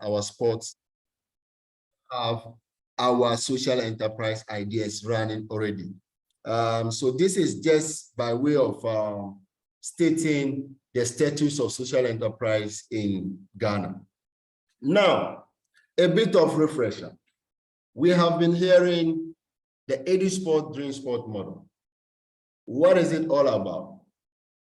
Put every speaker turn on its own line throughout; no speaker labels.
our sports have our social enterprise ideas running already. So this is just by way of stating the status of social enterprise in Ghana. Now, a bit of refresher. We have been hearing the EduSpot Dream Sport model. What is it all about?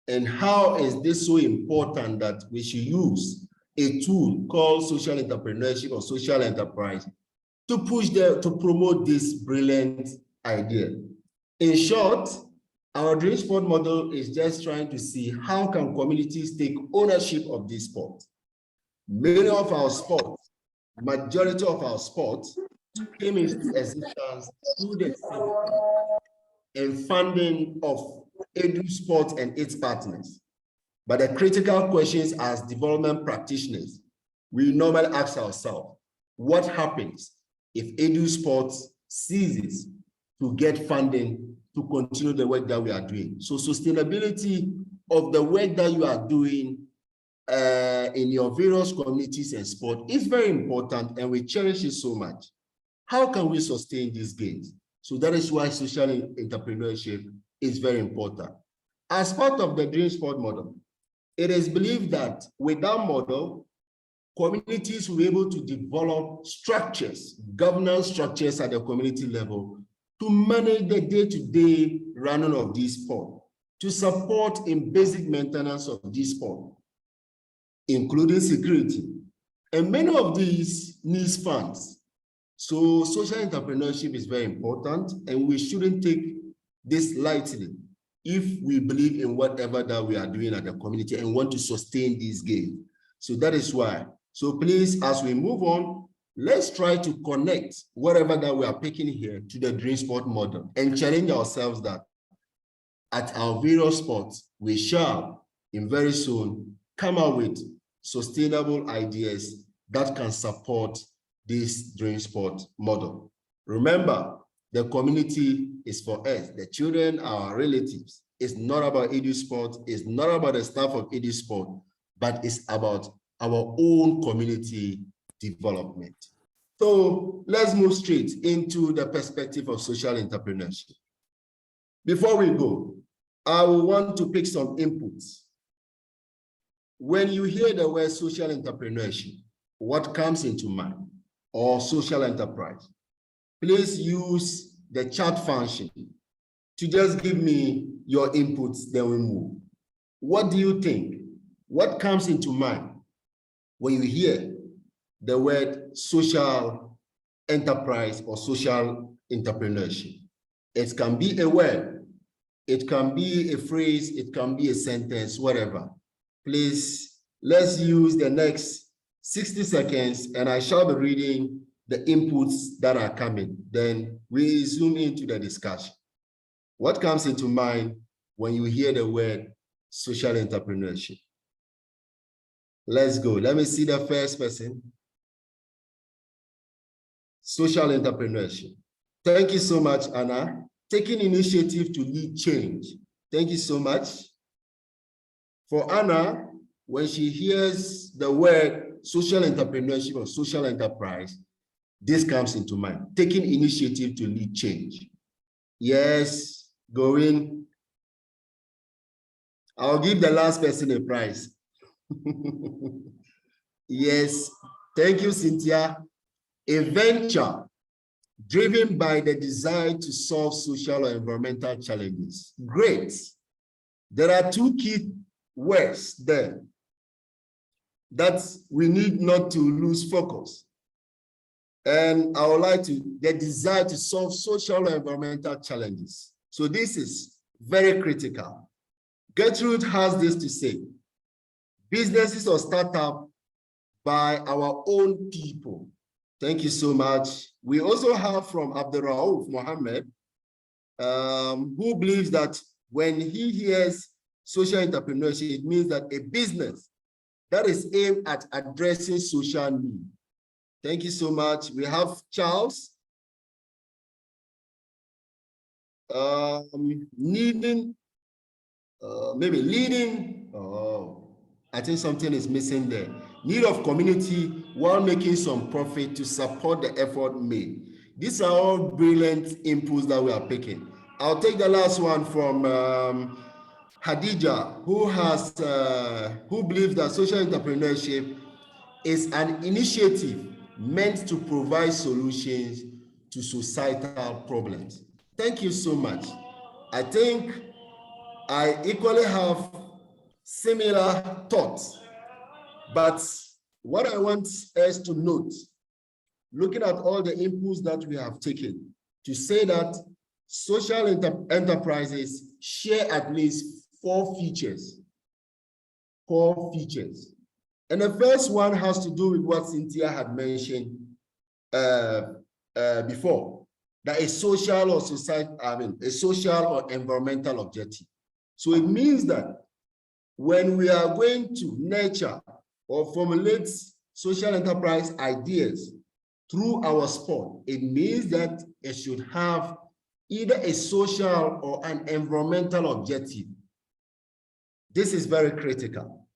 And how is this so important that we should use a tool called social entrepreneurship or social enterprise to promote this brilliant idea? In short, our Dream Sport model is just trying to see how can communities take ownership of this sport. Many of our sports, majority of our sports came into existence through the and funding of EduSpots and its partners. But the critical questions as development practitioners, we normally ask ourselves, what happens if EduSpots ceases to get funding to continue the work that we are doing? So sustainability of the work that you are doing in your various communities and sport is very important, and we cherish it so much. How can we sustain these gains? So that is why social entrepreneurship is very important. As part of the Dream Sport model, it is believed that with that model, communities will be able to develop structures, governance structures at the community level to manage the day-to-day running of this sport, to support in basic maintenance of this sport, including security. And many of these need funds. So social entrepreneurship is very important, and we shouldn't take this lightly if we believe in whatever that we are doing at the community and want to sustain these gains. So that is why. So please, as we move on, let's try to connect whatever that we are picking here to the Dream Sport model and challenge ourselves that at our various sports, we shall, in very soon, come up with sustainable ideas that can support this Dream Sport model. Remember, the community is for us, the children, our relatives. It's not about EduSport, it's not about the staff of EduSport, but it's about our own community development. So let's move straight into the perspective of social entrepreneurship. Before we go, I will want to pick some inputs. When you hear the word social entrepreneurship, what comes into mind? Or social enterprise? Please use the chat function to just give me your inputs, then we move. What do you think? What comes into mind when you hear the word social enterprise or social entrepreneurship? It can be a word, it can be a phrase, it can be a sentence, whatever. Please, let's use the next 60 seconds and I shall be reading the inputs that are coming. Then we zoom into the discussion. What comes into mind when you hear the word social entrepreneurship? Let's go. Let me see the first person. Social entrepreneurship. Thank you so much, Anna. Taking initiative to lead change. Thank you so much. For Anna, when she hears the word social entrepreneurship or social enterprise, this comes into mind. Taking initiative to lead change. Yes, going. I'll give the last person a prize. Yes, thank you, Cynthia. A venture driven by the desire to solve social or environmental challenges. Great. There are two key words there that we need not to lose focus. And I would like to, the desire to solve social and environmental challenges. So this is very critical. Gertrude has this to say: businesses or startups by our own people. Thank you so much. We also have from Abdurraouf Mohammed, who believes that when he hears social entrepreneurship, it means that a business that is aimed at addressing social need. Thank you so much. We have Charles. Leading. Oh, I think something is missing there. need of community while making some profit to support the effort made. These are all brilliant inputs that we are picking. I'll take the last one from Hadija, who believes that social entrepreneurship is an initiative meant to provide solutions to societal problems. Thank you so much. I think I equally have similar thoughts, but what I want us to note, looking at all the inputs that we have taken, to say that social enterprises share at least four features. And the first one has to do with what Cynthia had mentioned before, that a social or environmental objective. So it means that when we are going to nurture or formulate social enterprise ideas through our sport, it means that it should have either a social or an environmental objective. This is very critical.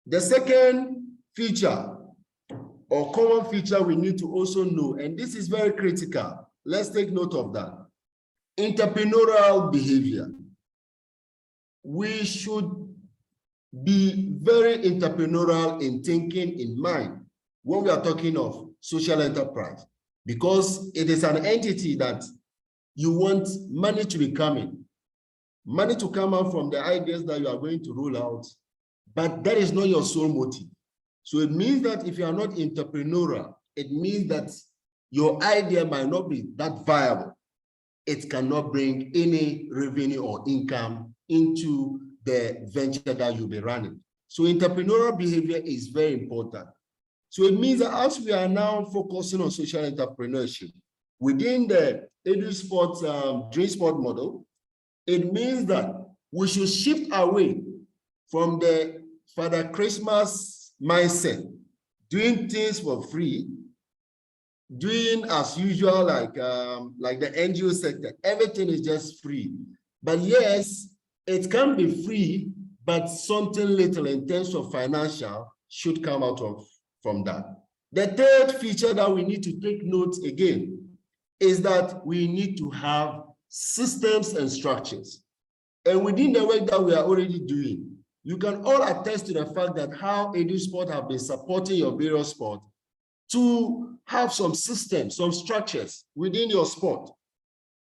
The second feature or common feature we need to also know, and this is very critical, let's take note of that. Entrepreneurial behavior. We should be very entrepreneurial in thinking, in mind, when we are talking of social enterprise, because it is an entity that you want money to be coming, money to come out from the ideas that you are going to roll out, but that is not your sole motive. So it means that if you are not entrepreneurial, it means that your idea might not be that viable. It cannot bring any revenue or income into the venture that you'll be running. So entrepreneurial behavior is very important. So it means that as we are now focusing on social entrepreneurship within the EduSpots Dream Sport model, it means that we should shift away from the Father Christmas mindset, doing things for free, doing as usual, like the NGO sector. Everything is just free. But yes, it can be free, but something little in terms of financial should come out from that. The third feature that we need to take note again is that we need to have systems and structures. And within the work that we are already doing, you can all attest to the fact that how EduSport have been supporting your various sport to have some systems, some structures within your sport.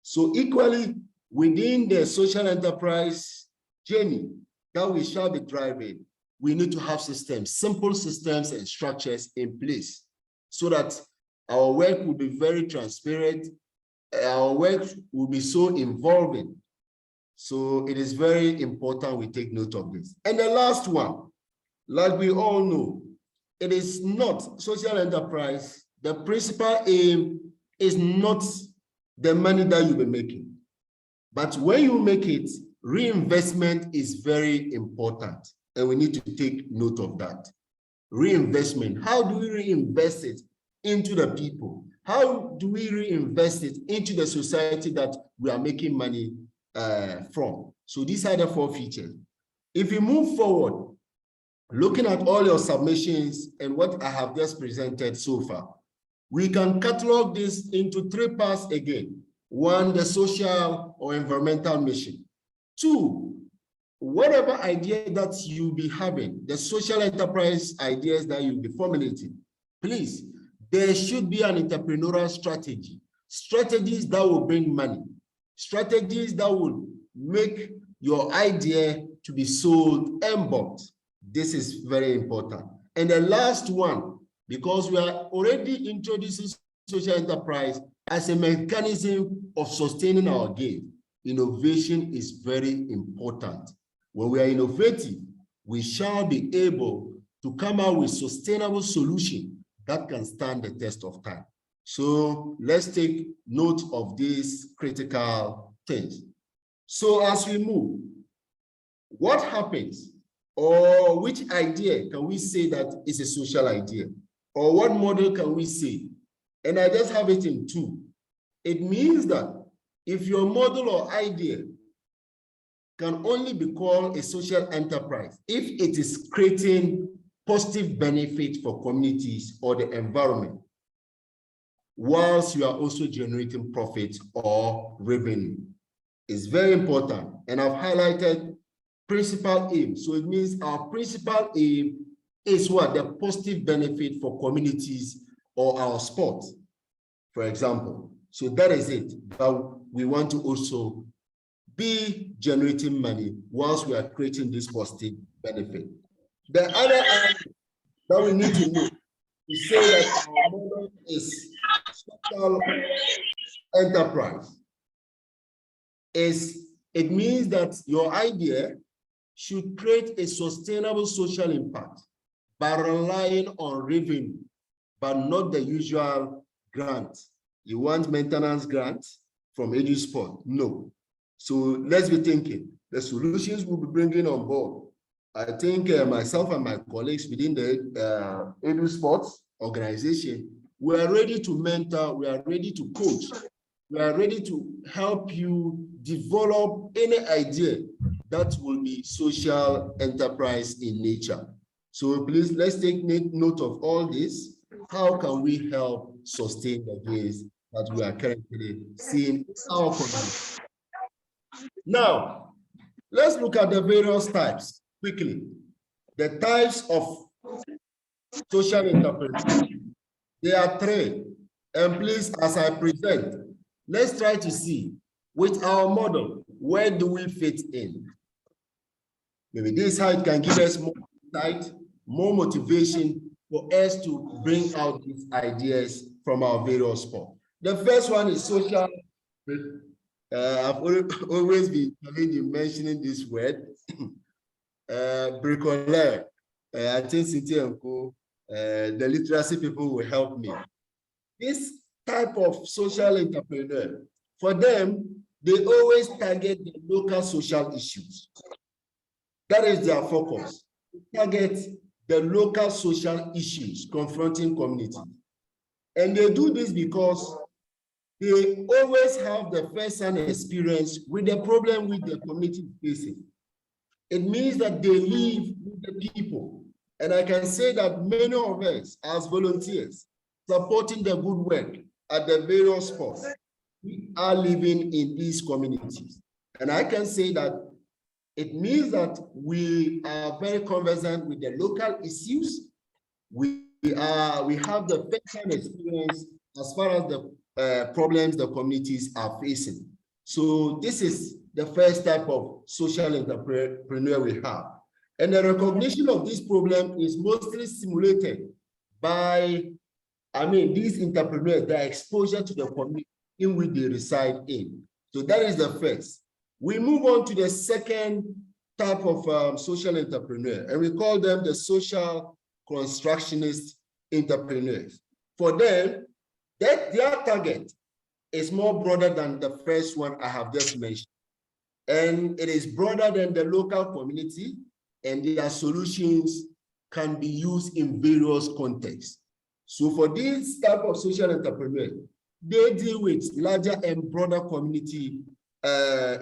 So equally, within the social enterprise journey that we shall be driving, we need to have systems, simple systems and structures in place so that our work will be very transparent, our work will be so involving. So it is very important we take note of this. And the last one, like we all know, it is not social enterprise. The principal aim is not the money that you'll be making. But when you make it, reinvestment is very important. And we need to take note of that. Reinvestment. How do we reinvest it into the people? How do we reinvest it into the society that we are making money from? So these are the four features. If we move forward, looking at all your submissions and what I have just presented so far, we can catalog this into three parts again. One, the social or environmental mission. Two, whatever idea that you'll be having, the social enterprise ideas that you'll be formulating, please, there should be an entrepreneurial strategy, strategies that will bring money, strategies that will make your idea to be sold and bought. This is very important. And the last one, because we are already introducing social enterprise as a mechanism of sustaining our gain, innovation is very important. When we are innovative, we shall be able to come out with sustainable solutions that can stand the test of time. So let's take note of these critical things. So as we move, what happens, or which idea can we say that is a social idea? Or what model can we say? And I just have it in two. It means that if your model or idea can only be called a social enterprise if it is creating positive benefit for communities or the environment, whilst you are also generating profit or revenue. It's very important. And I've highlighted principal aim. So it means our principal aim is what? The positive benefit for communities or our sport, for example. So that is it. But we want to also be generating money whilst we are creating this positive benefit. The other aspect that we need to know is say that our model is social enterprise. It means that your idea should create a sustainable social impact by relying on revenue, but not the usual grant. You want maintenance grant from EduSpots? No. So let's be thinking the solutions we'll be bringing on board. I think myself and my colleagues within the EduSpots organization, we are ready to mentor, we are ready to coach, we are ready to help you develop any idea that will be social enterprise in nature. So please, let's take note of all this. How can we help sustain the gains that we are currently seeing in our community? Now, let's look at the various types quickly. The types of social entrepreneurs. There are three. And please, as I present, let's try to see with our model, where do we fit in? Maybe this height can give us more insight, more motivation for us to bring out these ideas from our various spots. The first one is social. I've always been mentioning this word, bricoleur. I think Cynthia and Co, the literacy people will help me. This type of social entrepreneur, for them, they always target the local social issues. That is their focus. They target the local social issues confronting communities. And they do this because they always have the first-hand experience with the problem with the community facing. It means that they live with the people. And I can say that many of us as volunteers supporting the good work at the various spots, we are living in these communities. And I can say that it means that we are very conversant with the local issues. We have the first-hand experience as far as the problems the communities are facing. So this is the first type of social entrepreneur we have. And the recognition of this problem is mostly stimulated by, these entrepreneurs, their exposure to the community in which they reside in. So that is the first. We move on to the second type of social entrepreneur, and we call them the social constructionist entrepreneurs. For them, their target is more broader than the first one I have just mentioned. And it is broader than the local community, and their solutions can be used in various contexts. So for this type of social entrepreneur, they deal with larger and broader community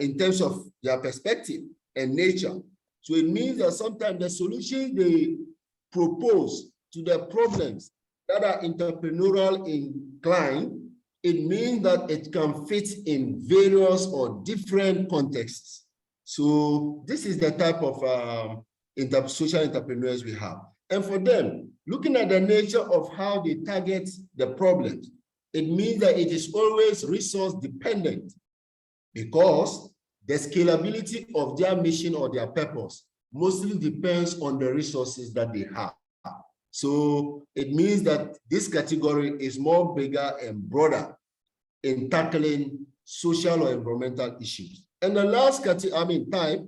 in terms of their perspective and nature. So it means that sometimes the solutions they propose to the problems that are entrepreneurial inclined, it means that it can fit in various or different contexts. So this is the type of social entrepreneurs we have. And for them, looking at the nature of how they target the problems, it means that it is always resource dependent, because the scalability of their mission or their purpose mostly depends on the resources that they have. So it means that this category is more bigger and broader in tackling social or environmental issues. And the last category, type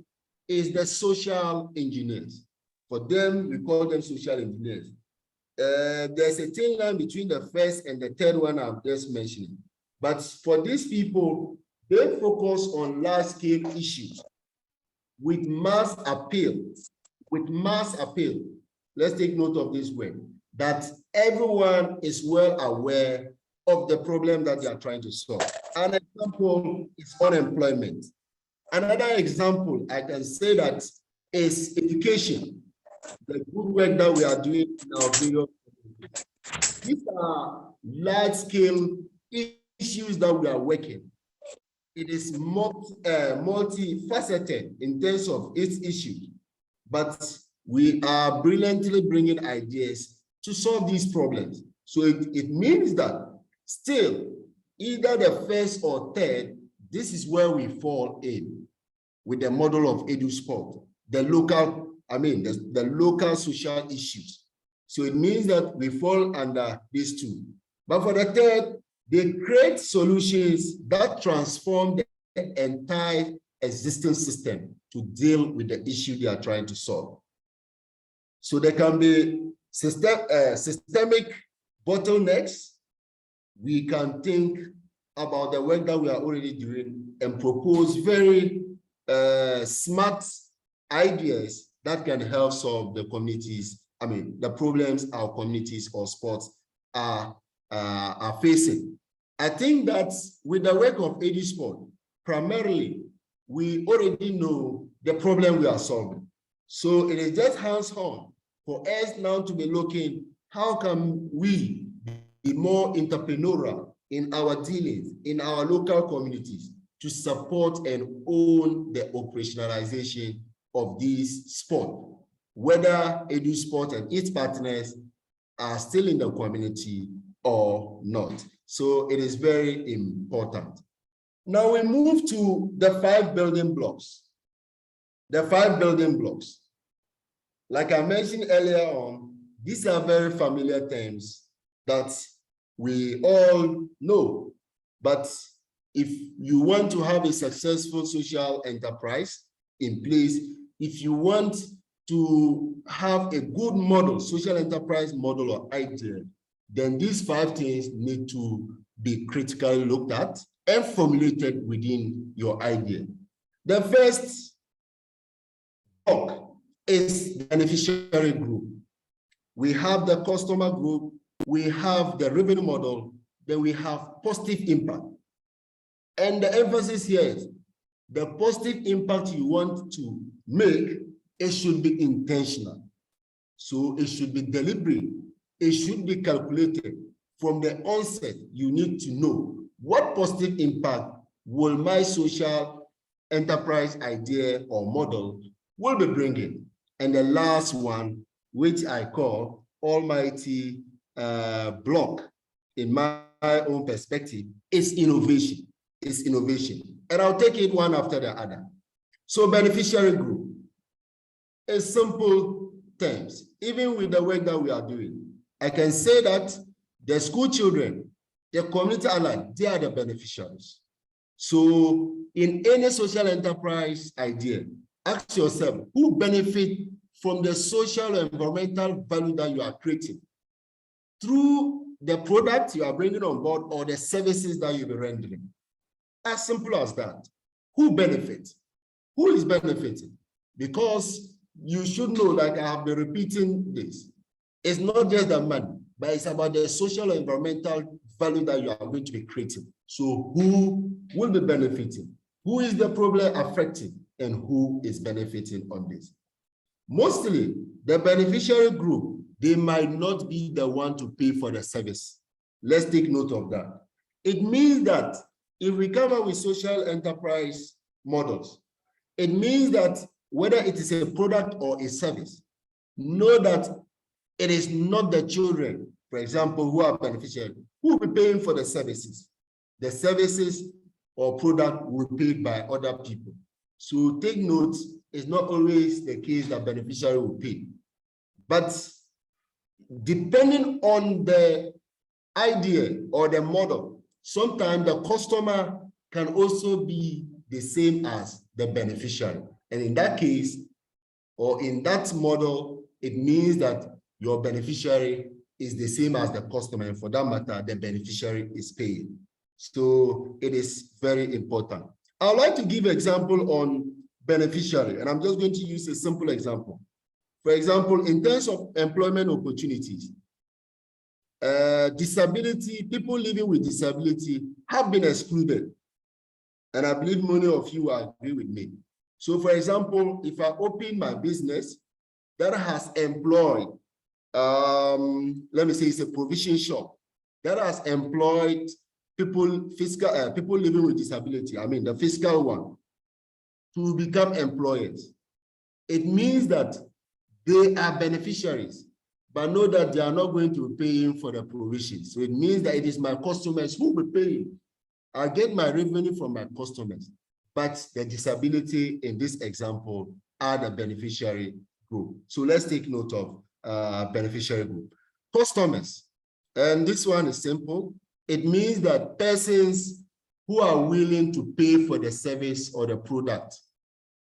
is the social engineers. For them, we call them social engineers. There's a thin line between the first and the third one I'm just mentioning. But for these people, they focus on large-scale issues with mass appeal. With mass appeal. Let's take note of this word, that everyone is well aware of the problem that they are trying to solve. An example is unemployment. Another example I can say that is education. the good work that we are doing in our various communities. These are large-scale issues that we are working. It is multifaceted in terms of its issues, but we are brilliantly bringing ideas to solve these problems. So it means that still, either the first or third, this is where we fall in with the model of EduSpot, the local, the local social issues. So it means that we fall under these two. But for the third, they create solutions that transform the entire existing system to deal with the issue they are trying to solve. So there can be systemic bottlenecks. We can think about the work that we are already doing and propose very smart ideas that can help solve the communities, the problems our communities or sports are facing. I think that with the work of EduSpot, primarily, we already know the problem we are solving. So it is just hands-on for us now to be looking, how can we be more entrepreneurial in our dealings, in our local communities, to support and own the operationalization of these sport, whether EduSpot and its partners are still in the community or not. So it is very important. Now we move to the 5 building blocks. The 5 building blocks. Like I mentioned earlier on, these are very familiar terms that we all know. But if you want to have a successful social enterprise in place, if you want to have a good model, social enterprise model or idea, then these 5 things need to be critically looked at and formulated within your idea. The first block is the beneficiary group. We have the customer group, we have the revenue model, then we have positive impact. And the emphasis here is the positive impact you want to make, it should be intentional. So it should be deliberate. It should be calculated. From the onset, you need to know what positive impact will my social enterprise idea or model will be bringing. And the last one, which I call almighty block in my own perspective, is innovation. It's innovation. And I'll take it one after the other. So beneficiary group, in simple terms, even with the work that we are doing, I can say that the school children, the community allied, they are the beneficiaries. So in any social enterprise idea, ask yourself, who benefit from the social and environmental value that you are creating through the product you are bringing on board or the services that you'll be rendering? As simple as that. Who benefits? Who is benefiting? Because you should know, like I have been repeating this, it's not just the money, but it's about the social and environmental value that you are going to be creating. So who will be benefiting? Who is the problem affecting? And who is benefiting on this? Mostly, the beneficiary group, they might not be the one to pay for the service. Let's take note of that. It means that if we come up with social enterprise models, it means that whether it is a product or a service, know that it is not the children, for example, who are beneficiaries, who will be paying for the services. The services or product will be paid by other people. So take note, it's not always the case that beneficiary will pay. But depending on the idea or the model, sometimes the customer can also be the same as the beneficiary. And in that case, or in that model, it means that your beneficiary is the same as the customer. And for that matter, the beneficiary is paying. So it is very important. I would like to give an example on beneficiary, and I'm just going to use a simple example. For example, in terms of employment opportunities, disability, people living with disability have been excluded. And I believe many of you agree with me. So for example, if I open my business that has employed, let me say it's a provision shop that has employed people, people living with disability, I mean the fiscal one, to become employers. It means that they are beneficiaries, but know that they are not going to be paying for the provision. So it means that it is my customers who will pay paying. I get my revenue from my customers, but the disability in this example are the beneficiary group. So let's take note of beneficiary group. Customers, and this one is simple. It means that persons who are willing to pay for the service or the product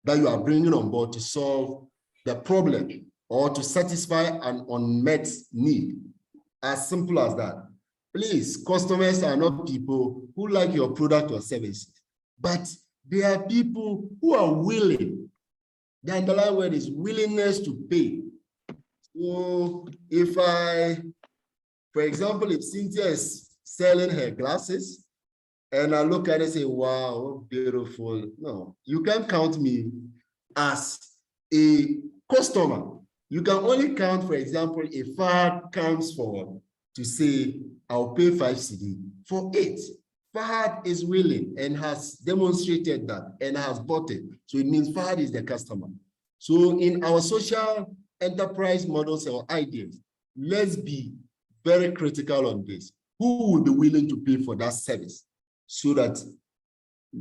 that you are bringing on board to solve the problem or to satisfy an unmet need. As simple as that. Please, customers are not people who like your product or services, but they are people who are willing. The underlying word is willingness to pay. So if for example, if Cynthia is selling her glasses and I look at it and say, wow, beautiful. No, you can't count me as a customer. You can only count, for example, if Fahad comes forward to say, I'll pay 5 cedi for it. Fahad is willing and has demonstrated that and has bought it. So it means Fahad is the customer. So in our social enterprise models or ideas, let's be very critical on this. Who will be willing to pay for that service so that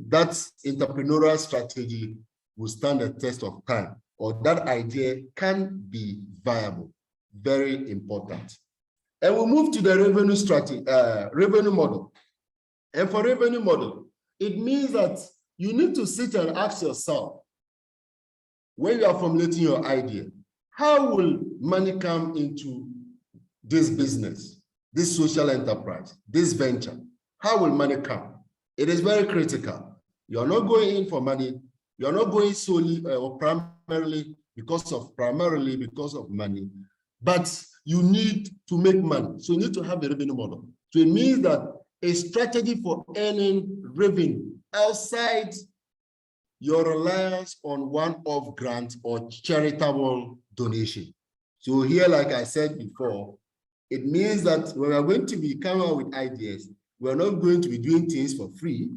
that entrepreneurial strategy will stand the test of time, or that idea can be viable? Very important. And we'll move to the revenue strategy, revenue model. And for revenue model, it means that you need to sit and ask yourself, when you are formulating your idea, how will money come into this business, this social enterprise, this venture? How will money come? It is very critical. You are not going in for money. You are not going solely or primarily because of money, but you need to make money. So you need to have a revenue model. So it means that a strategy for earning revenue outside your reliance on one-off grant or charitable donation. So here, like I said before, it means that when we're going to be coming out with ideas, we're not going to be doing things for free.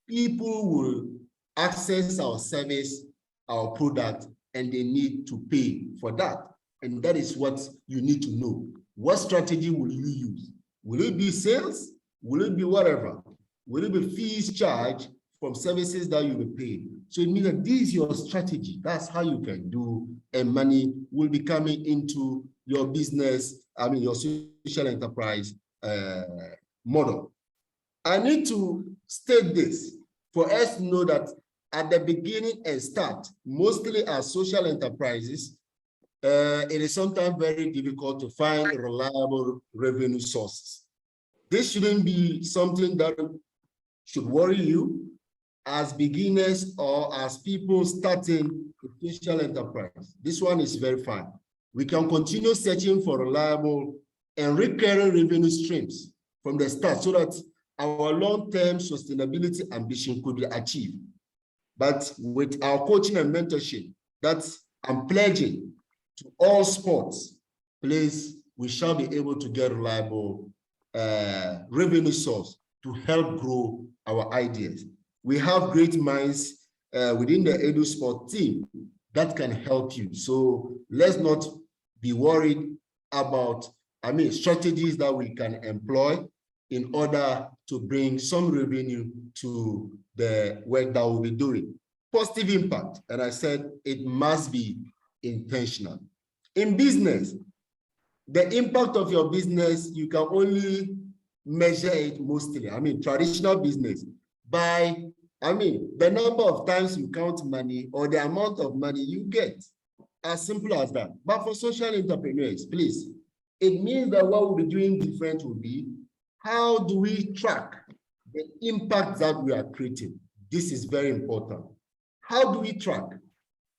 People will access our service, our product, and they need to pay for that. And that is what you need to know. What strategy will you use? Will it be sales? Will it be whatever? Will it be fees charged from services that you will pay? So it means that this is your strategy. That's how you can do, and money will be coming into your business, I mean, your social enterprise model. I need to state this for us to know that at the beginning and start, mostly as social enterprises, it is sometimes very difficult to find reliable revenue sources. This shouldn't be something that should worry you as beginners or as people starting a social enterprise. This one is very fine. We can continue searching for reliable and recurring revenue streams from the start so that our long-term sustainability ambition could be achieved. But with our coaching and mentorship that I'm pledging to all sports, please, we shall be able to get reliable revenue source to help grow our ideas. We have great minds within the EduSpots team that can help you. So let's not be worried about, strategies that we can employ in order to bring some revenue to the work that we'll be doing. Positive impact, and I said it must be intentional. In business, the impact of your business, you can only measure it mostly, traditional business, by, the number of times you count money or the amount of money you get. As simple as that. But for social entrepreneurs, please, it means that what we'll be doing different will be, how do we track the impact that we are creating? This is very important. How do we track?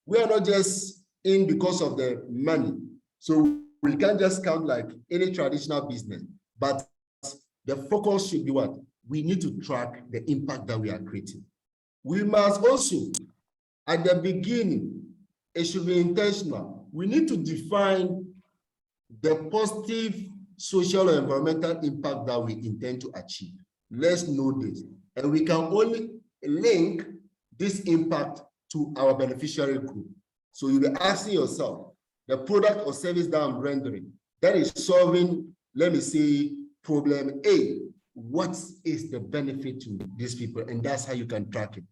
We are not just in because of the money. So we can't just count like any traditional business, but the focus should be what? We need to track the impact that we are creating. We must also, at the beginning, it should be intentional. we need to define the positive social and environmental impact that we intend to achieve. Let's know this. And we can only link this impact to our beneficiary group. So you'll be asking yourself, the product or service that I'm rendering, that is solving, let me say, problem A, what is the benefit to these people? And that's how you can track it.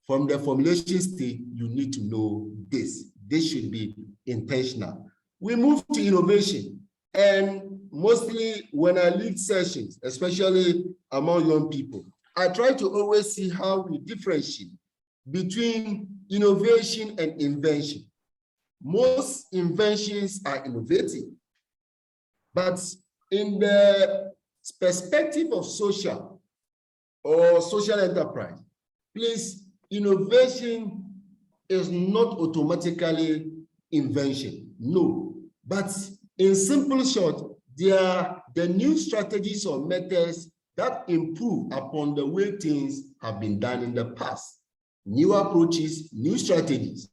From the formulation stage, you need to know this. This should be intentional. We move to innovation. And mostly when I lead sessions, especially among young people, I try to always see how we differentiate between innovation and invention. Most inventions are innovative, but in the perspective of social or social enterprise, please, innovation is not automatically invention, no. But in simple short, they are the new strategies or methods that improve upon the way things have been done in the past. New approaches, new strategies.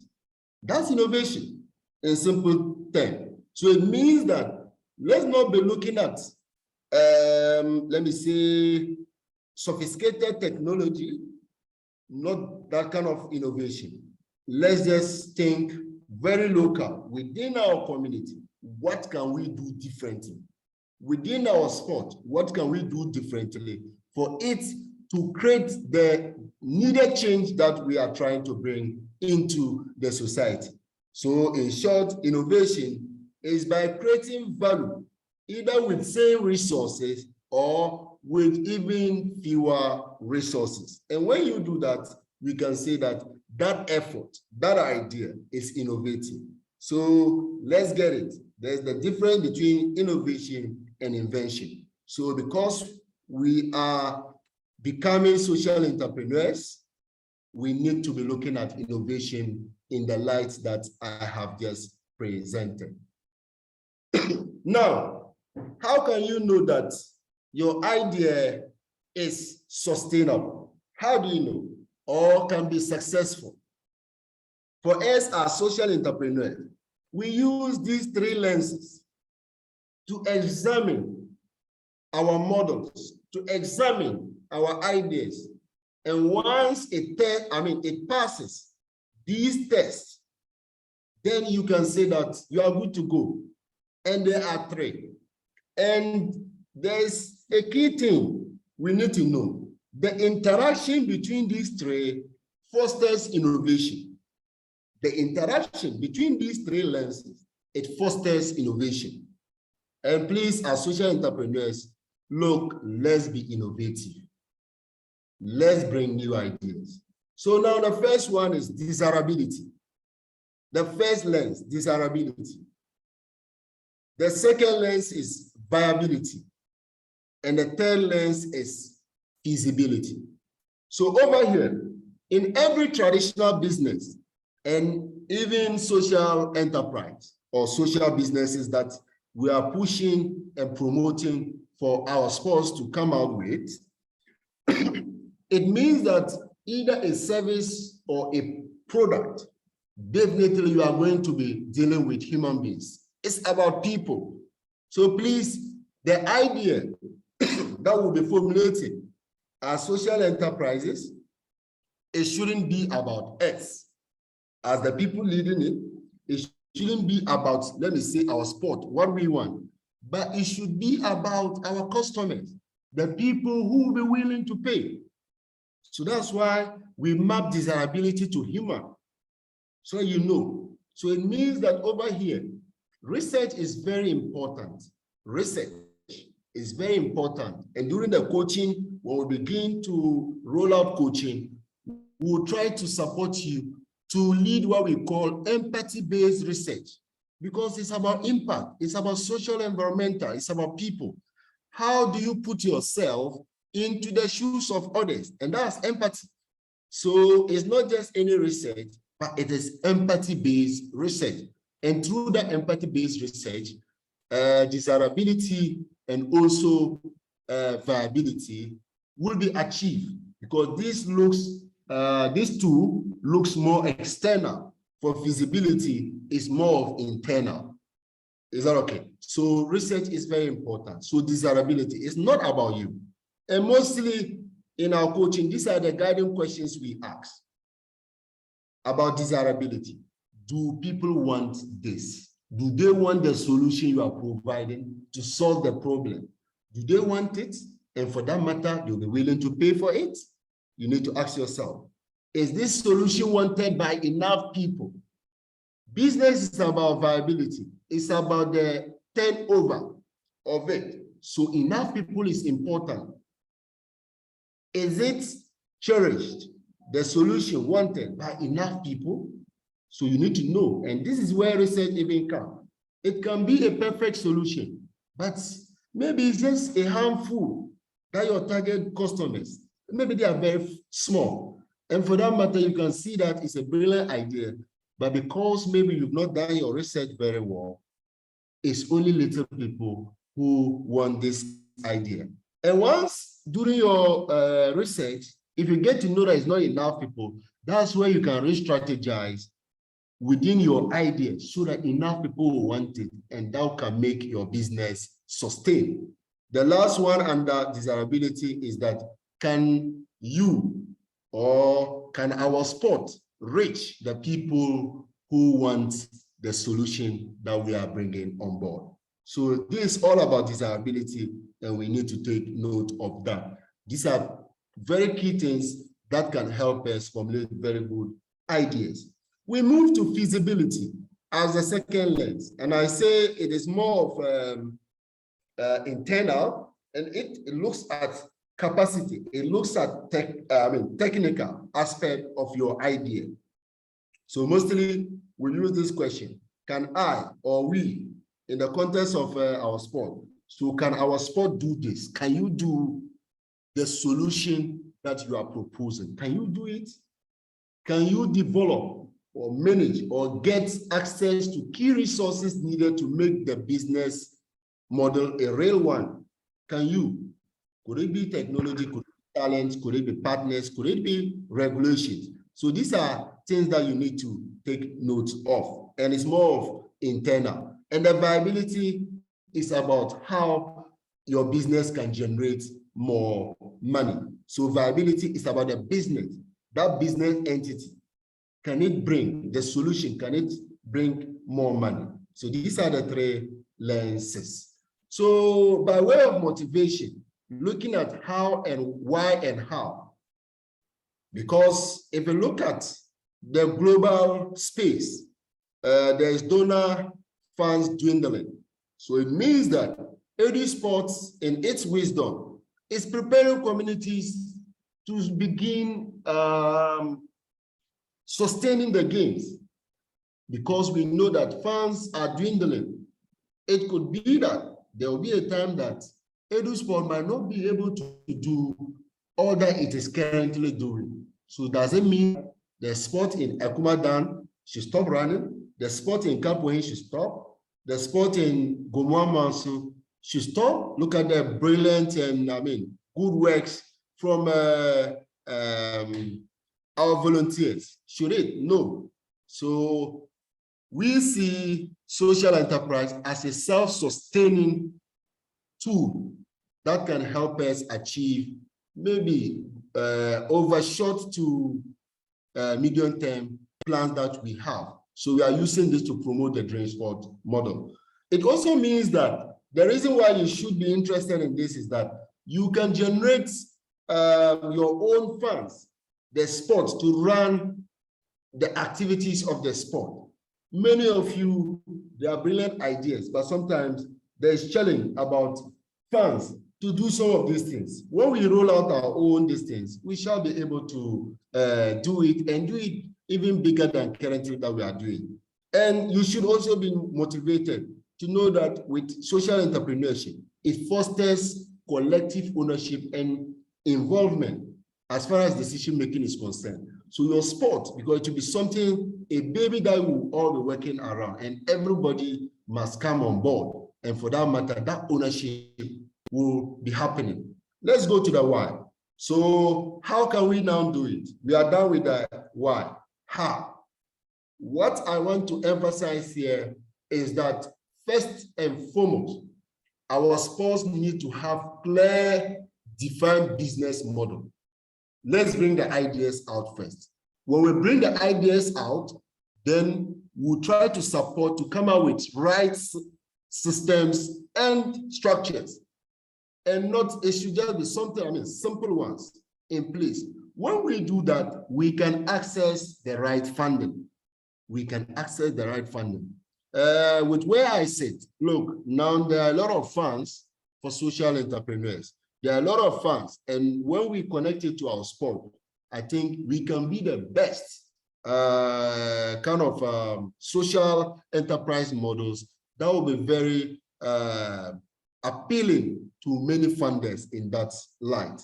That's innovation in simple terms. So it means that let's not be looking at, let me say, sophisticated technology, not that kind of innovation. Let's just think very local within our community. What can we do differently? Within our sport, what can we do differently for it to create the needed change that we are trying to bring into the society? So in short, innovation is by creating value, either with same resources or with even fewer resources. And when you do that, we can say that that effort, that idea is innovative. So let's get it. There's the difference between innovation and invention. So because we are becoming social entrepreneurs, we need to be looking at innovation in the light that I have just presented. Now, how can you know that your idea is sustainable? How do you know? Or can be successful? For us as social entrepreneurs, we use these three lenses to examine our models, to examine our ideas. And once it passes these tests, then you can say that you are good to go. And there are three. And there's a key thing we need to know. The interaction between these three fosters innovation. The interaction between these three lenses, it fosters innovation. And please, as social entrepreneurs, look, let's be innovative. Let's bring new ideas. So now the first one is desirability. The first lens, desirability. The second lens is viability. And the third lens is feasibility. So over here, in every traditional business and even social enterprise or social businesses that we are pushing and promoting for our sports to come out with, it means that either a service or a product, definitely you are going to be dealing with human beings. It's about people. So please, the idea that will be formulated as social enterprises, it shouldn't be about us as the people leading it. It shouldn't be about, let me say, our sport, what we want, but it should be about our customers, the people who will be willing to pay. So that's why we map desirability to human. So you know. So it means that over here, research is very important. Research is very important. And during the coaching, when we begin to roll out coaching, we'll try to support you to lead what we call empathy-based research, because it's about impact, it's about social environmental, it's about people. How do you put yourself into the shoes of others? And that's empathy. So it's not just any research, but it is empathy-based research. And through that empathy-based research, desirability and also viability will be achieved, because this two looks more external, for feasibility is more of internal. Is that okay? So research is very important. So desirability is not about you. And mostly in our coaching, these are the guiding questions we ask about desirability. Do people want this? Do they want the solution you are providing to solve the problem? Do they want it? And for that matter, they'll be willing to pay for it? You need to ask yourself, is this solution wanted by enough people? Business is about viability. It's about the turnover of it. So enough people is important. Is it cherished? The solution wanted by enough people? So you need to know. And this is where research even comes. It can be a perfect solution, but maybe it's just a handful that your target customers, maybe they are very small. And for that matter, you can see that it's a brilliant idea, but because maybe you've not done your research very well, it's only little people who want this idea. And once during your research, if you get to know that it's not enough people, that's where you can re-strategize within your idea so that enough people will want it, and that can make your business sustain. The last one under desirability is that can you or can our sport reach the people who want the solution that we are bringing on board? So this is all about desirability, and we need to take note of that. These are very key things that can help us formulate very good ideas. We move to feasibility as the second lens, and I say it is more of internal, and it looks at capacity. It looks at technical aspect of your idea. So mostly we use this question: can I or we, in the context of our sport, so can our sport do this? Can you do the solution that you are proposing? Can you do it? Can you develop or manage or get access to key resources needed to make the business model a real one? Can you? Could it be technology? Could it be talent? Could it be partners? Could it be regulations? So these are things that you need to take note of, and it's more of internal. And the viability is about how your business can generate more money. So viability is about the business, that business entity. Can it bring the solution? Can it bring more money? So these are the three lenses. So by way of motivation, looking at how and why and how. Because if you look at the global space, there is donor funds dwindling. So it means that EduSpots, in its wisdom, is preparing communities to begin sustaining the gains, because we know that funds are dwindling. It could be that there will be a time that EduSport might not be able to do all that it is currently doing. So does it mean the sport in Ekumadan should stop running? The sport in Kapohin should stop? The sport in Gomuamansu should stop? Look at the brilliant and good works from our volunteers. Should it? No. So we see social enterprise as a self-sustaining tool that can help us achieve maybe over short to medium term plans that we have. So we are using this to promote the dream sport model. It also means that the reason why you should be interested in this is that you can generate your own funds, the sports, to run the activities of the sport. Many of you, they are brilliant ideas, but sometimes there's challenge about funds to do some of these things. When we roll out our own these things, we shall be able to do it, and do it even bigger than currently that we are doing. And you should also be motivated to know that with social entrepreneurship, it fosters collective ownership and involvement as far as decision-making is concerned. So your sport, because it will be something, a baby that we will all be working around, and everybody must come on board. And for that matter, that ownership will be happening. Let's go to the why. So how can we now do it? We are done with the why. How? What I want to emphasize here is that first and foremost, our sports need to have clear, defined business model. Let's bring the ideas out first. When we bring the ideas out, then we'll try to support to come up with right systems and structures. And not, it should just be something, simple ones in place. When we do that, we can access the right funding. We can access the right funding. With where I sit, look, now there are a lot of funds for social entrepreneurs. There are a lot of funds, and when we connect it to our sport, I think we can be the best kind of social enterprise models that will be very appealing to many funders in that light.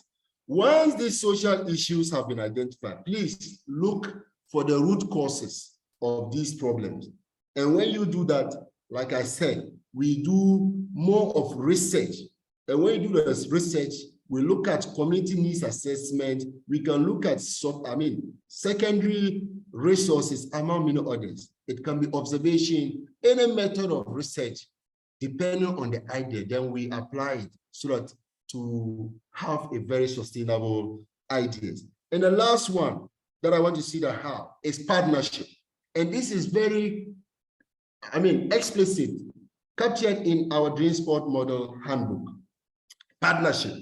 Once these social issues have been identified, please look for the root causes of these problems. And when you do that, like I said, we do more of research. And when you do this research, we look at community needs assessment. We can look at secondary resources among many others. It can be observation, any method of research, depending on the idea, then we apply it so that to have a very sustainable ideas. And the last one that I want to see that have is partnership. And this is very, explicit, captured in our Dream Sport Model Handbook. Partnership.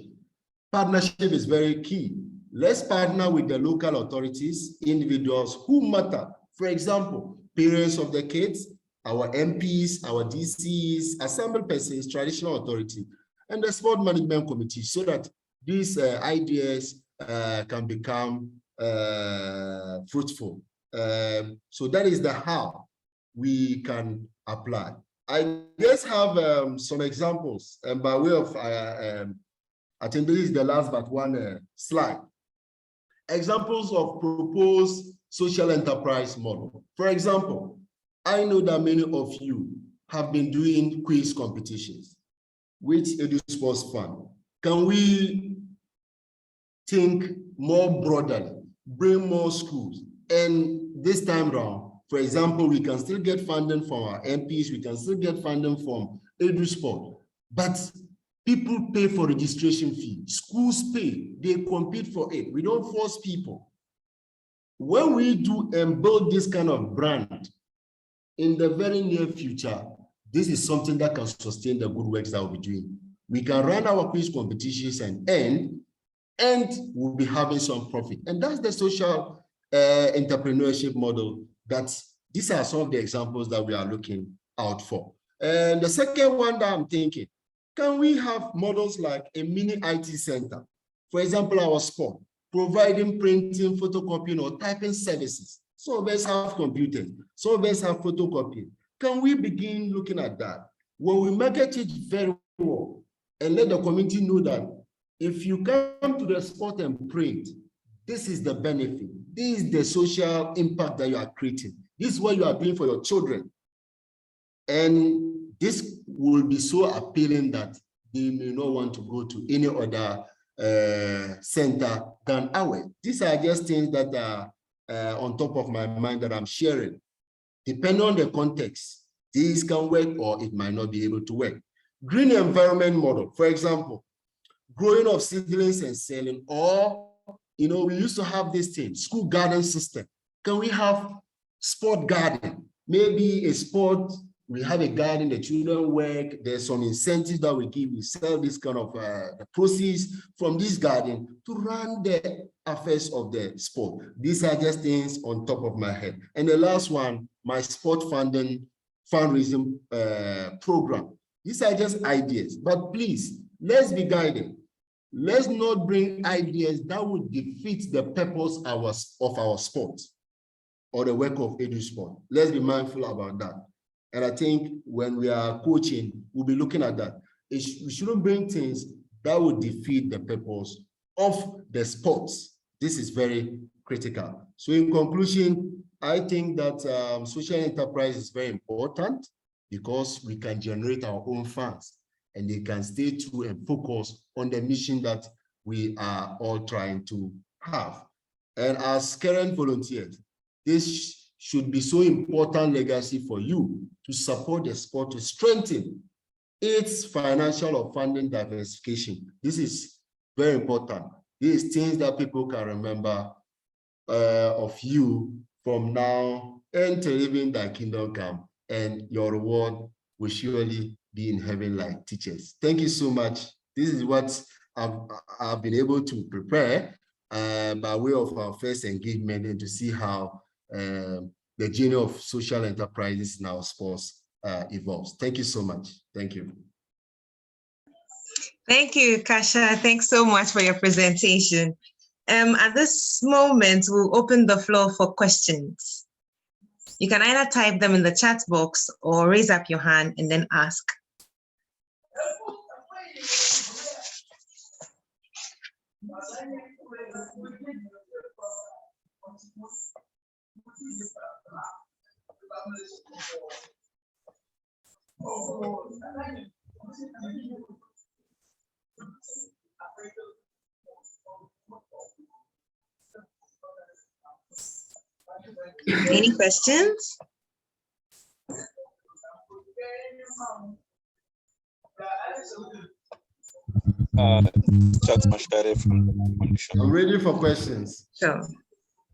Partnership is very key. Let's partner with the local authorities, individuals who matter. For example, parents of the kids, our MPs, our DCs, assembled persons, traditional authority, and the sport management committee, so that these ideas can become fruitful. So that is the how we can apply. I just have some examples, and by way of, I think this is the last but one slide. Examples of proposed social enterprise model. For example, I know that many of you have been doing quiz competitions, which EduSpots fund. Can we think more broadly, bring more schools? And this time around, for example, we can still get funding from our MPs, we can still get funding from EduSpots, but people pay for registration fee, schools pay, they compete for it. We don't force people. When we do and build this kind of brand, in the very near future, this is something that can sustain the good works that we'll be doing. We can run our quiz competitions and we'll be having some profit. And that's the social entrepreneurship model. These are some of the examples that we are looking out for. And the second one that I'm thinking, can we have models like a mini IT center? For example, our sport, providing printing, photocopying, or typing services. Some of us have computers, some of us have photocopying. Can we begin looking at that? When we market it very well and let the community know that if you come to the sport and print, this is the benefit. This is the social impact that you are creating. This is what you are doing for your children. And this will be so appealing that they may not want to go to any other center than ours. These are just things that are on top of my mind that I'm sharing. Depending on the context, these can work or it might not be able to work. Green environment model, for example, growing of seedlings and selling, or we used to have this thing, school garden system. Can we have sport garden? Maybe a sport, we have a garden, the children work, there's some incentives that we give, we sell this kind of the proceeds from this garden to run the affairs of the sport. These are just things on top of my head. And the last one, my sport fundraising program. These are just ideas, but please, let's be guided. Let's not bring ideas that would defeat the purpose of our sport or the work of EduSport. Let's be mindful about that. And I think when we are coaching, we'll be looking at that. We shouldn't bring things that would defeat the purpose of the sports. This is very critical. So in conclusion, I think that social enterprise is very important because we can generate our own funds and they can stay true and focus on the mission that we are all trying to have. And as current volunteers, this should be so important legacy for you to support the sport to strengthen its financial or funding diversification. This is very important. These things that people can remember of you from now until even thy kingdom come, and your reward will surely be in heaven like teachers. Thank you so much. This is what I've been able to prepare by way of our first engagement, and to see how the journey of social enterprises in our sports evolves. Thank you so much. Thank you.
Thank you, Ukasha. Thanks so much for your presentation. At this moment, we'll open the floor for questions. You can either type them in the chat box or raise up your hand and then ask. Any questions?
Charles Mashare from
I'm ready for questions.
Sure.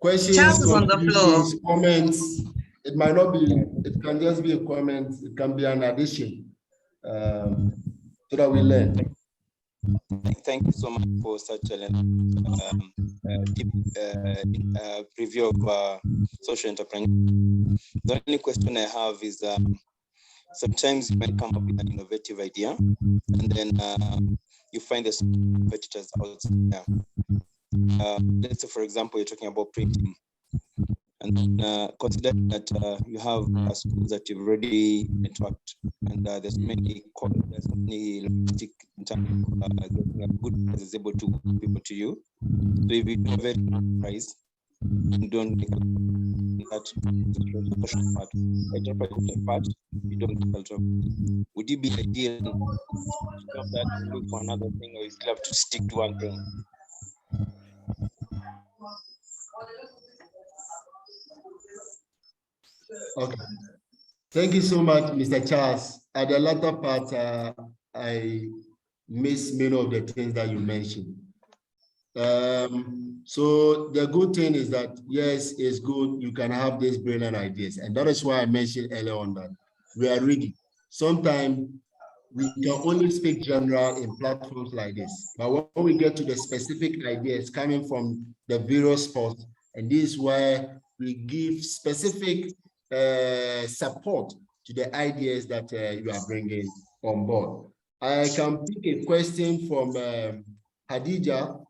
Questions,
Charles is on the floor.
Comments. It might not be, it can just be a comment, it can be an addition, so that we learn.
Thank you so much for such a deep review of social entrepreneurship. The only question I have is sometimes you might come up with an innovative idea, and then you find the competitors out there. Let's say, for example, you're talking about printing, and then considering that you have schools that you've already networked, and there's many logistic in terms of getting a good price is able to get people to you. So if you do a very good price, you don't make that part, you don't alter. Would it be ideal to stop that and look for another thing, or you still have to stick to one thing?
Okay. Thank you so much, Mr. Charles. At the latter part, I missed many of the things that you mentioned. So the good thing is that, yes, it's good. You can have these brilliant ideas. And that is why I mentioned earlier on that we are ready. Sometimes we can only speak general in platforms like this. But when we get to the specific ideas coming from the various sports, and this is where we give specific support to the ideas that you are bringing on board. I can pick a question from Hadija,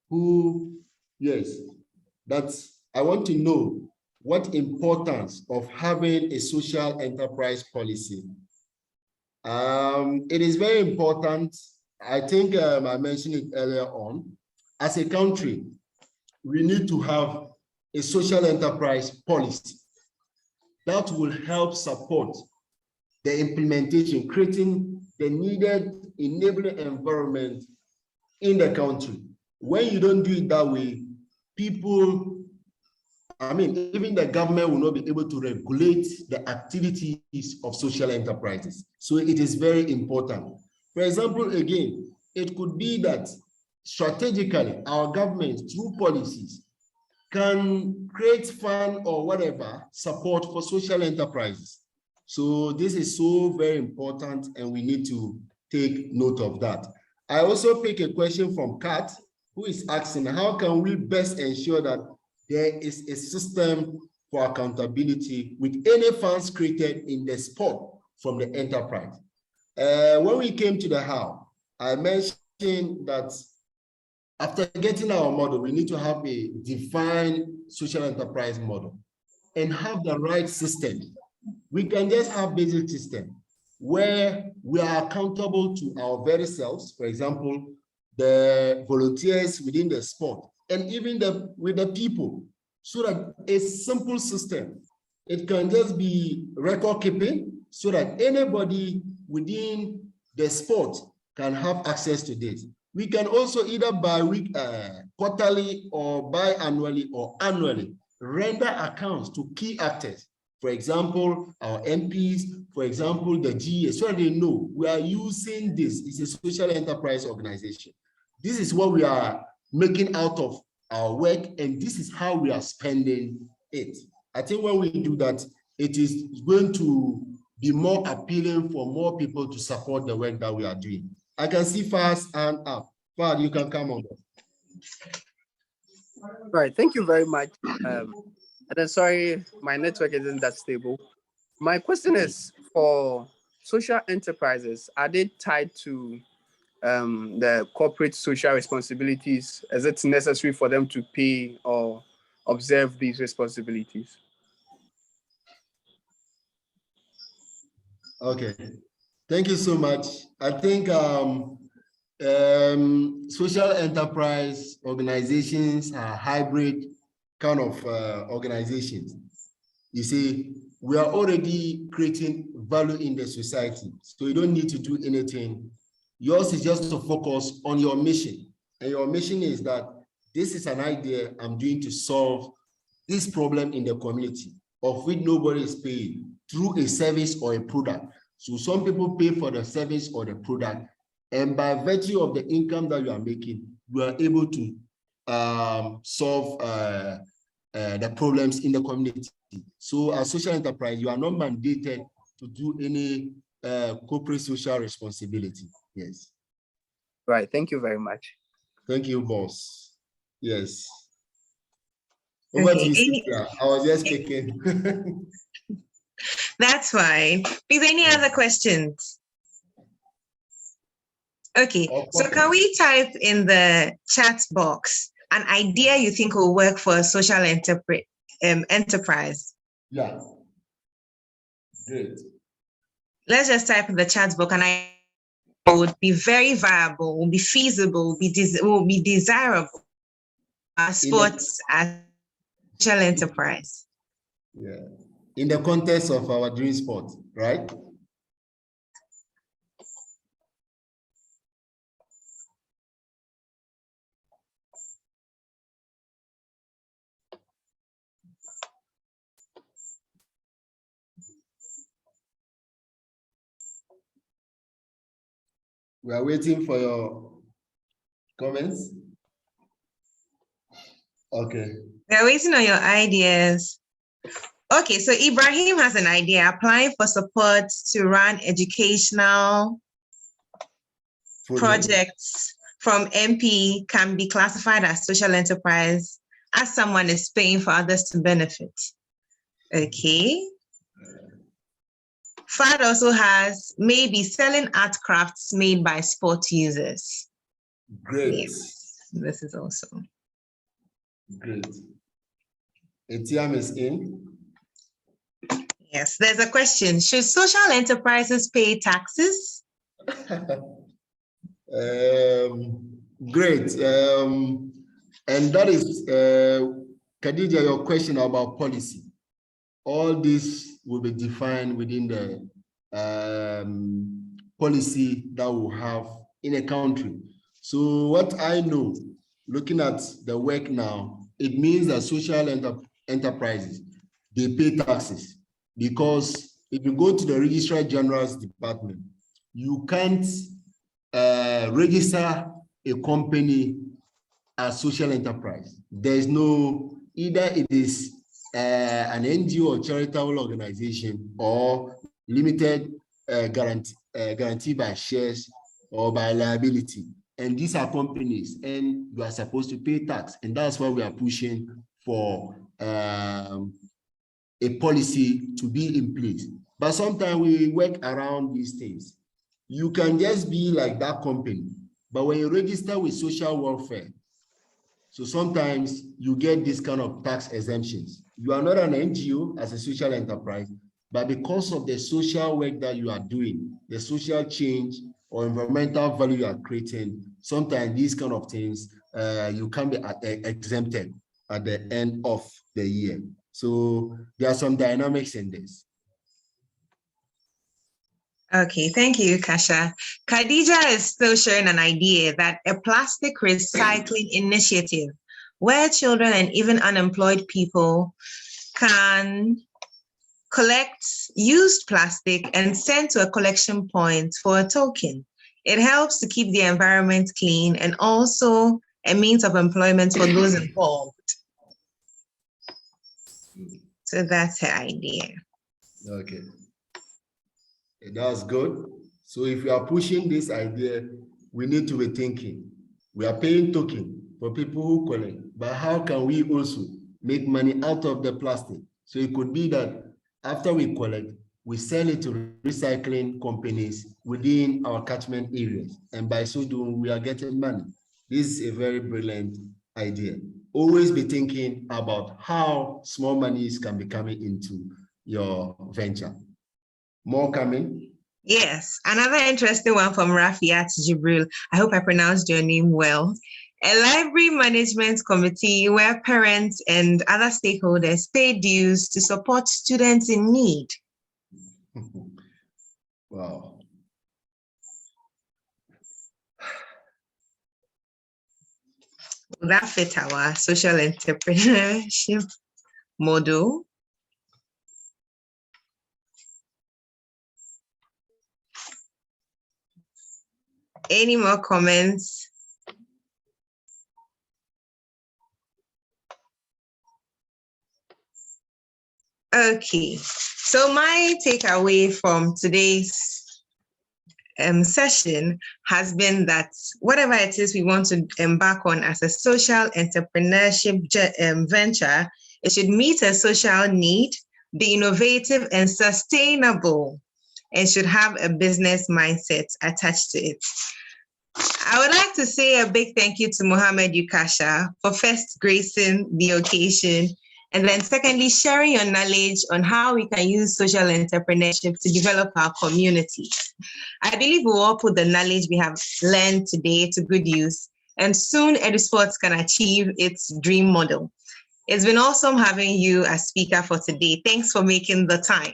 who, yes, I want to know what importance of having a social enterprise policy. It is very important. I think I mentioned it earlier on. As a country, we need to have a social enterprise policy that will help support the implementation, creating the needed enabling environment in the country. When you don't do it that way, people, even the government will not be able to regulate the activities of social enterprises. So it is very important. For example, again, it could be that strategically, our government, through policies, can create fund or whatever support for social enterprises. So this is so very important, and we need to take note of that. I also pick a question from Kat, who is asking, how can we best ensure that there is a system for accountability with any funds created in the sport from the enterprise? When we came to the how, I mentioned that after getting our model, we need to have a defined social enterprise model and have the right system. We can just have basic system where we are accountable to our very selves, for example, the volunteers within the sport, and even with the people, so that a simple system, it can just be record keeping, so that anybody within the sport can have access to this. We can also either quarterly or biannually or annually render accounts to key actors. For example, our MPs, for example, the GA, so they know we are using this. It's a social enterprise organization. This is what we are making out of our work, and this is how we are spending it. I think when we do that, it is going to be more appealing for more people to support the work that we are doing. I can see Fah's hand up. Fah, you can come on.
Right, thank you very much. And then sorry, my network isn't that stable. My question is, for social enterprises, are they tied to the corporate social responsibilities? Is it necessary for them to pay or observe these responsibilities?
Okay, thank you so much. I think social enterprise organizations are hybrid kind of organizations. You see, we are already creating value in the society, so you don't need to do anything. Yours is just to focus on your mission. And your mission is that this is an idea I'm doing to solve this problem in the community, of which nobody is paying, through a service or a product. So some people pay for the service or the product, and by virtue of the income that you are making, you are able to solve the problems in the community. So as social enterprise, you are not mandated to do any corporate social responsibility. Yes.
Right, thank you very much.
Thank you, boss. Yes. Over to you, Cynthia. I was just speaking.
That's fine. Please, any other questions? Okay, so can we type in the chat box an idea you think will work for a social enterprise?
Yeah. Good.
Let's just type in the chat box, and I would be very viable, will be feasible, will be desirable as sports as social enterprise.
Yeah. In the context of our dream sport, right? We are waiting for your comments. Okay.
We're waiting on your ideas. Okay, so Ibrahim has an idea: applying for support to run educational projects from MP can be classified as social enterprise, as someone is paying for others to benefit. Okay. FAD also has maybe selling art crafts made by sport users.
Great.
Yes, this is also
great. ATM is in.
Yes, there's a question. Should social enterprises pay taxes?
Great. And that is, Khadija, your question about policy. All this will be defined within the policy that we'll have in a country. So what I know, looking at the work now, it means that social enterprises, they pay taxes, because if you go to the Registrar General's department, you can't register a company as social enterprise. There's no, either it is an NGO or charitable organization, or limited guarantee by shares or by liability. And these are companies, and you are supposed to pay tax. And that's why we are pushing for a policy to be in place. But sometimes we work around these things. You can just be like that company, but when you register with social welfare, so sometimes you get this kind of tax exemptions. You are not an NGO as a social enterprise, but because of the social work that you are doing, the social change or environmental value you are creating, sometimes these kind of things, you can be exempted at the end of the year. So there are some dynamics in this.
Okay, thank you, Ukasha. Khadija is still sharing an idea that a plastic recycling initiative where children and even unemployed people can collect used plastic and send to a collection point for a token. It helps to keep the environment clean and also a means of employment for those involved. So that's her idea.
Okay. That's good. So if we are pushing this idea, we need to be thinking. We are paying token for people who collect, but how can we also make money out of the plastic? So it could be that after we collect, we sell it to recycling companies within our catchment areas. And by so doing, we are getting money. This is a very brilliant idea. Always be thinking about how small monies can be coming into your venture. More coming?
Yes, another interesting one from Rafiat Jibril. I hope I pronounced your name well. A library management committee where parents and other stakeholders pay dues to support students in need.
Wow.
Will that fit our social entrepreneurship model? Any more comments? Okay, so my takeaway from today's session has been that whatever it is we want to embark on as a social entrepreneurship venture, it should meet a social need, be innovative and sustainable, and should have a business mindset attached to it. I would like to say a big thank you to Mohammed Ukasha for first gracing the occasion, and then secondly, sharing your knowledge on how we can use social entrepreneurship to develop our communities. I believe we will all put the knowledge we have learned today to good use, and soon EduSpots can achieve its dream model. It's been awesome having you as speaker for today. Thanks for making the time.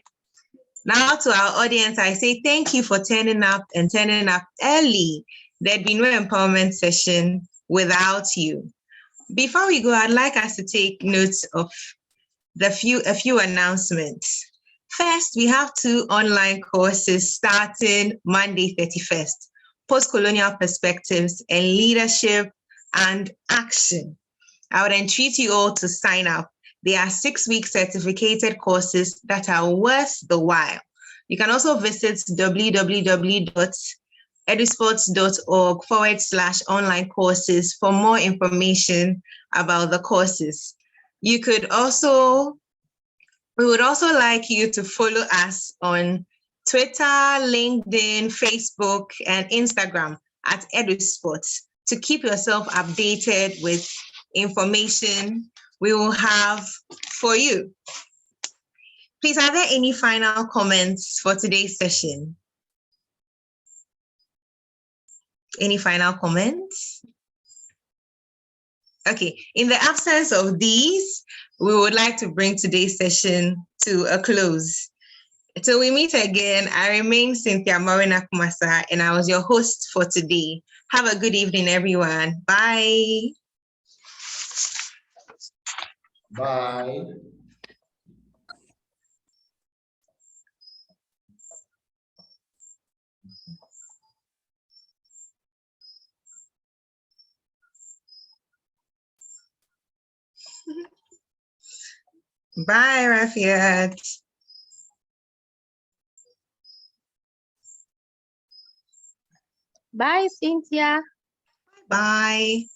Now to our audience, I say thank you for turning up and turning up early. There'd be no empowerment session without you. Before we go, I'd like us to take notes of a few announcements. First, we have 2 online courses starting Monday 31st, Post-Colonial Perspectives and Leadership and Action. I would entreat you all to sign up. They are 6-week certificated courses that are worth the while. You can also visit www.eduspots.org/online courses for more information about the courses. We would also like you to follow us on Twitter, LinkedIn, Facebook, and Instagram at EduSpots to keep yourself updated with information we will have for you. Please, are there any final comments for today's session? Any final comments? Okay, in the absence of these, we would like to bring today's session to a close. Till we meet again, I remain Cynthia Morena Kumasa, and I was your host for today. Have a good evening, everyone. Bye.
Bye.
Bye, Rafiat.
Bye, Cynthia.
Bye.